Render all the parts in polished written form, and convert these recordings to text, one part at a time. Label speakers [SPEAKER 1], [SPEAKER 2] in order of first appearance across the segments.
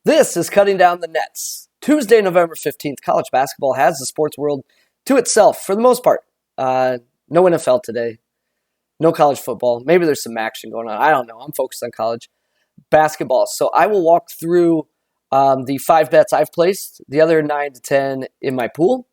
[SPEAKER 1] This is Cutting Down the Nets. Tuesday, November 15th, college basketball has the sports world to itself for the most part. No NFL today, no college football. Maybe there's some action going on. I don't know. I'm focused on college basketball. So I will walk through the 5 bets I've placed, the other 9 to 10 in my pool.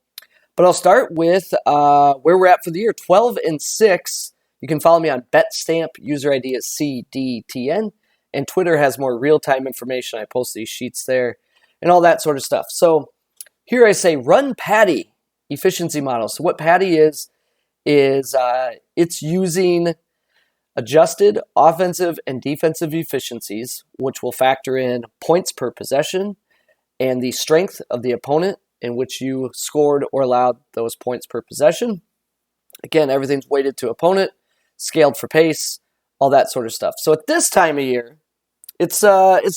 [SPEAKER 1] But I'll start with where we're at for the year, 12-6. You can follow me on BetStamp. User ID is CDTN. And Twitter has more real-time information. I post these sheets there and all that sort of stuff. So here I say run Paddy efficiency model. So what Paddy is it's using adjusted offensive and defensive efficiencies, which will factor in points per possession and the strength of the opponent in which you scored or allowed those points per possession. Again, everything's weighted to opponent, scaled for pace, all that sort of stuff. So at this time of year, it's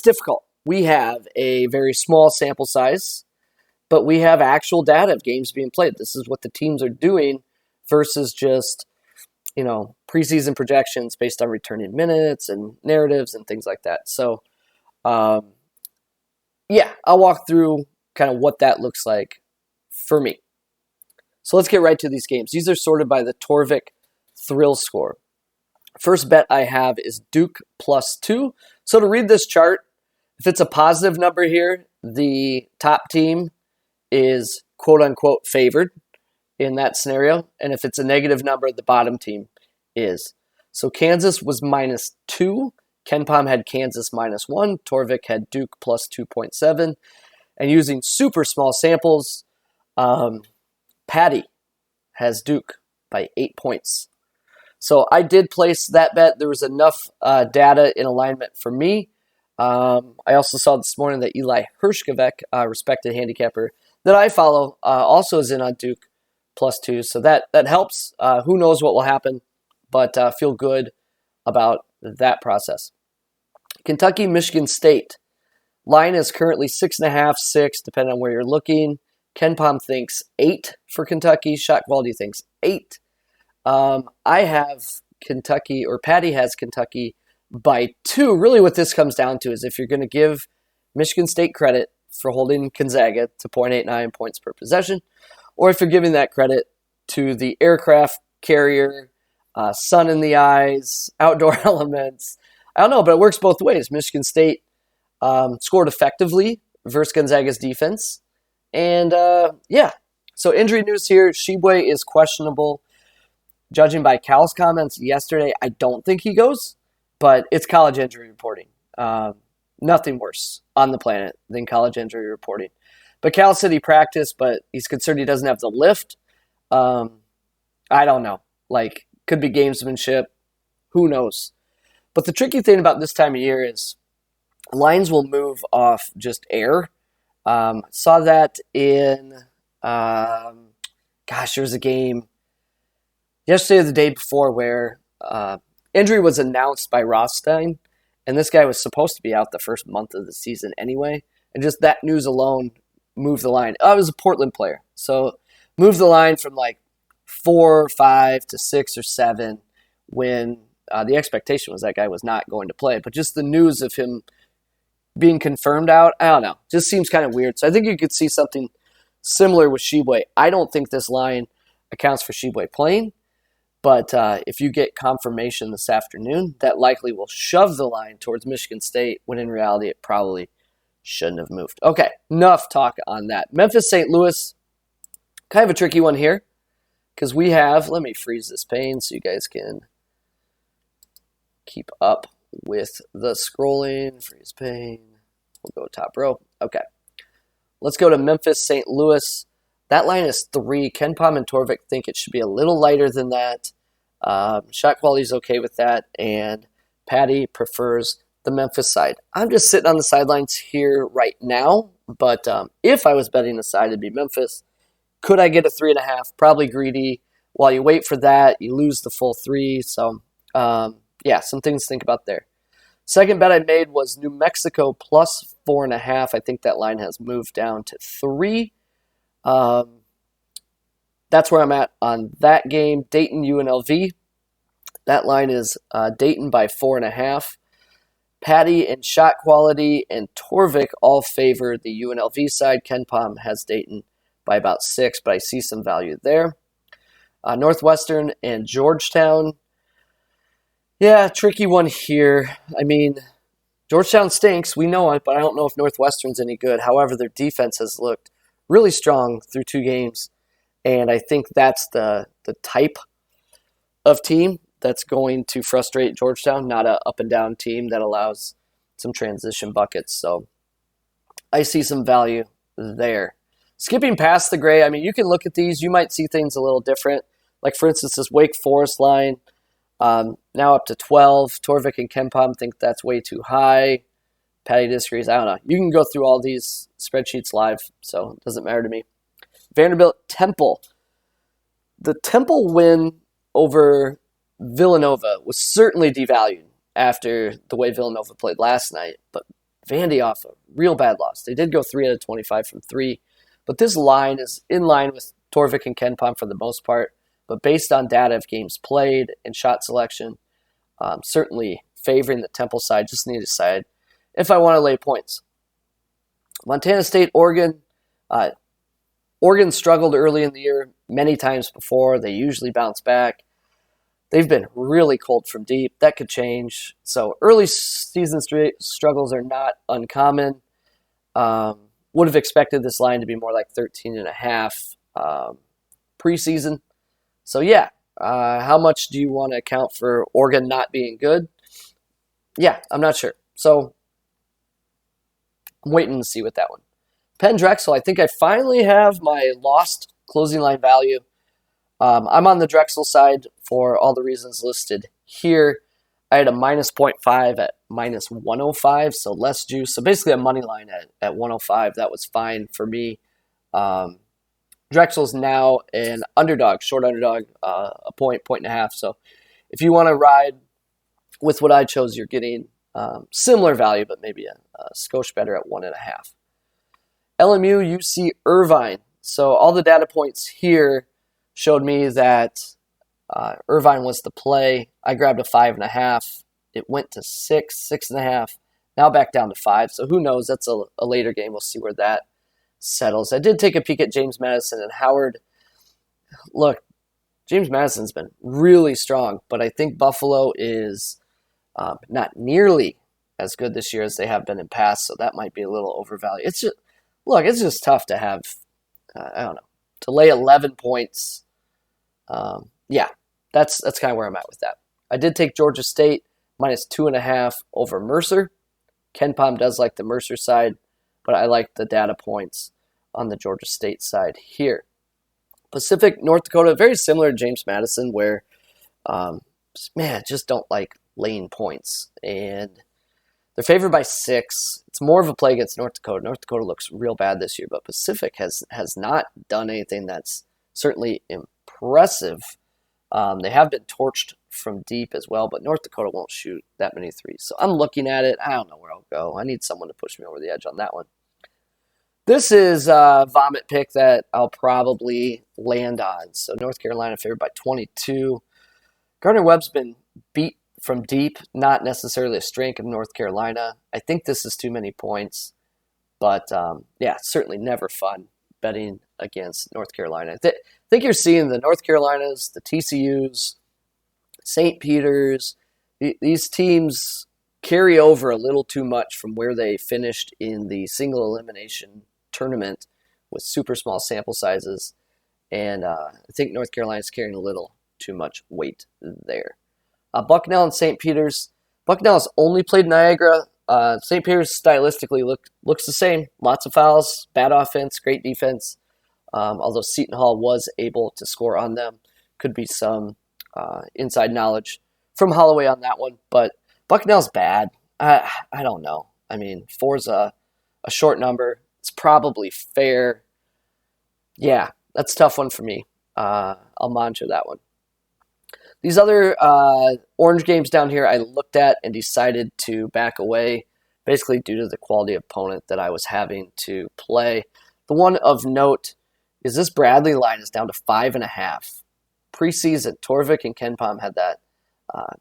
[SPEAKER 1] difficult. We have a very small sample size, but we have actual data of games being played. This is what the teams are doing versus just, preseason projections based on returning minutes and narratives and things like that. So, I'll walk through kind of what that looks like for me. So let's get right to these games. These are sorted by the Torvik thrill score. First bet I have is Duke +2. So to read this chart, if it's a positive number here, the top team is quote-unquote favored in that scenario. And if it's a negative number, the bottom team is. So Kansas was -2. KenPom had Kansas -1. Torvik had Duke +2.7. And using super small samples, Paddy has Duke by 8 points. So I did place that bet. There was enough data in alignment for me. I also saw this morning that Eli Hershkovek, respected handicapper that I follow, also is in on Duke +2. So that helps. Who knows what will happen, but feel good about that process. Kentucky, Michigan State. Line is currently 6.5, 6, depending on where you're looking. KenPom thinks 8 for Kentucky. Shot Quality thinks 8. I have Kentucky, or Paddy has Kentucky by 2. Really what this comes down to is if you're going to give Michigan State credit for holding Gonzaga to 0.89 points per possession, or if you're giving that credit to the aircraft carrier, sun in the eyes, outdoor elements. I don't know, but it works both ways. Michigan State scored effectively versus Gonzaga's defense. And so injury news here. Shibwe is questionable. Judging by Cal's comments yesterday, I don't think he goes, but it's college injury reporting. Nothing worse on the planet than college injury reporting. But Cal said he practiced, but he's concerned he doesn't have the lift. I don't know. Could be gamesmanship. Who knows? But the tricky thing about this time of year is lines will move off just air. Saw that in, there was a game yesterday or the day before where injury was announced by Rothstein, and this guy was supposed to be out the first month of the season anyway, and just that news alone moved the line. It was a Portland player, so moved the line from 4 or 5 to 6 or 7 when the expectation was that guy was not going to play. But just the news of him being confirmed out, I don't know, just seems kind of weird. So I think you could see something similar with Shibwe. I don't think this line accounts for Shibwe playing. But if you get confirmation this afternoon, that likely will shove the line towards Michigan State, when in reality it probably shouldn't have moved. Okay, enough talk on that. Memphis, St. Louis, kind of a tricky one here, because we have, let me freeze this pane so you guys can keep up with the scrolling. Freeze pane. We'll go top row. Okay, let's go to Memphis, St. Louis. That line is 3. KenPom and Torvik think it should be a little lighter than that. Shot quality is okay with that, and Paddy prefers the Memphis side. I'm just sitting on the sidelines here right now, but if I was betting the side, it'd be Memphis. Could I get a 3.5? Probably greedy. While you wait for that, you lose the full 3. So, some things to think about there. Second bet I made was New Mexico +4.5. I think that line has moved down to 3. That's where I'm at on that game. Dayton UNLV. That line is Dayton by 4.5. Paddy and shot quality and Torvik all favor the UNLV side. KenPom has Dayton by about 6, but I see some value there. Northwestern and Georgetown. Yeah, tricky one here. I mean, Georgetown stinks. We know it, but I don't know if Northwestern's any good. However, their defense has looked really strong through 2 games, and I think that's the type of team that's going to frustrate Georgetown, not an up-and-down team that allows some transition buckets. So I see some value there. Skipping past the gray, I mean, you can look at these. You might see things a little different. Like, for instance, this Wake Forest line, now up to 12. Torvik and KenPom think that's way too high. Paddy disagrees. I don't know. You can go through all these spreadsheets live, so it doesn't matter to me. Vanderbilt, Temple. The Temple win over Villanova was certainly devalued after the way Villanova played last night, but Vandy off a real bad loss. They did go 3 out of 25 from 3, but this line is in line with Torvik and KenPom for the most part, but based on data of games played and shot selection, certainly favoring the Temple side. Just need to decide if I want to lay points. Montana State, Oregon. Oregon struggled early in the year many times before. They usually bounce back. They've been really cold from deep. That could change. So early season struggles are not uncommon. Would have expected this line to be more like 13.5 preseason. So yeah, how much do you want to account for Oregon not being good? Yeah, I'm not sure. So I'm waiting to see with that one. Penn Drexel, I think I finally have my lost closing line value. I'm on the Drexel side for all the reasons listed here. I had a minus 0.5 at minus 105, so less juice. So basically a money line at 105. That was fine for me. Drexel's now an underdog, short underdog, a point and a half. So if you want to ride with what I chose, you're getting similar value, but maybe a skosh better at 1.5. LMU, UC Irvine. So all the data points here showed me that Irvine was the play. I grabbed a 5.5. It went to 6, 6.5. Now back down to 5. So who knows? That's a later game. We'll see where that settles. I did take a peek at James Madison and Howard. Look, James Madison's been really strong, but I think Buffalo is not nearly as good this year as they have been in past, so that might be a little overvalued. It's just tough to have, to lay 11 points. Yeah, that's kind of where I'm at with that. I did take Georgia State minus 2.5 over Mercer. KenPom does like the Mercer side, but I like the data points on the Georgia State side here. Pacific, North Dakota, very similar to James Madison, where, just don't like laying points. And they're favored by 6. It's more of a play against North Dakota. North Dakota looks real bad this year, but Pacific has not done anything that's certainly impressive. They have been torched from deep as well, but North Dakota won't shoot that many threes. So I'm looking at it. I don't know where I'll go. I need someone to push me over the edge on that one. This is a vomit pick that I'll probably land on. So North Carolina favored by 22. Gardner-Webb's been beat from deep, not necessarily a strength of North Carolina. I think this is too many points, but certainly never fun betting against North Carolina. I think you're seeing the North Carolinas, the TCUs, St. Peter's, these teams carry over a little too much from where they finished in the single elimination tournament with super small sample sizes, and I think North Carolina's carrying a little too much weight there. Bucknell and St. Peter's. Bucknell has only played Niagara. St. Peter's stylistically looks the same. Lots of fouls, bad offense, great defense. Although Seton Hall was able to score on them. Could be some inside knowledge from Holloway on that one. But Bucknell's bad. I don't know. I mean, 4's a short number. It's probably fair. Yeah, that's a tough one for me. I'll monitor that one. These other orange games down here I looked at and decided to back away, basically due to the quality of opponent that I was having to play. The one of note is this Bradley line is down to 5.5. Preseason, Torvik and KenPom had that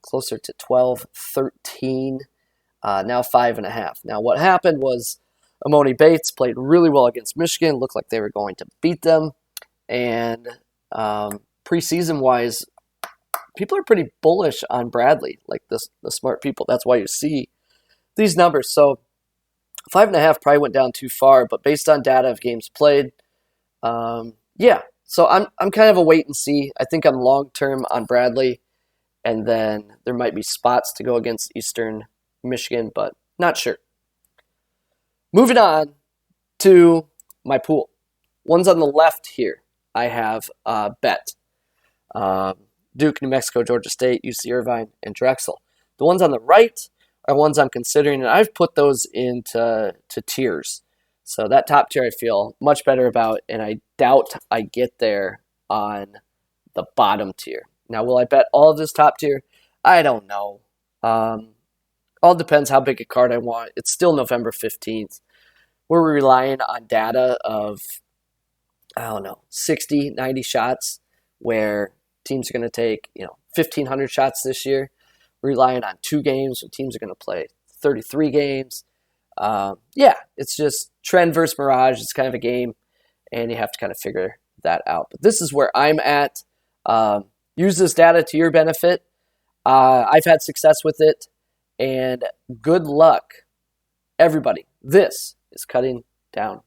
[SPEAKER 1] closer to 12, 13. now 5.5. Now what happened was Amoni Bates played really well against Michigan, looked like they were going to beat them, and preseason-wise, people are pretty bullish on Bradley, like the smart people. That's why you see these numbers. So 5.5 probably went down too far, but based on data of games played, yeah. So I'm kind of a wait and see. I think I'm long-term on Bradley, and then there might be spots to go against Eastern Michigan, but not sure. Moving on to my pool. Ones on the left here, I have bet. Duke, New Mexico, Georgia State, UC Irvine, and Drexel. The ones on the right are ones I'm considering, and I've put those into tiers. So that top tier I feel much better about, and I doubt I get there on the bottom tier. Now, will I bet all of this top tier? I don't know. All depends how big a card I want. It's still November 15th. We're relying on data of, 60, 90 shots, where teams are going to take, 1,500 shots this year. We're relying on 2 games, where teams are going to play 33 games. It's just trend versus mirage. It's kind of a game, and you have to kind of figure that out. But this is where I'm at. Use this data to your benefit. I've had success with it, and good luck, everybody. This is Cutting Down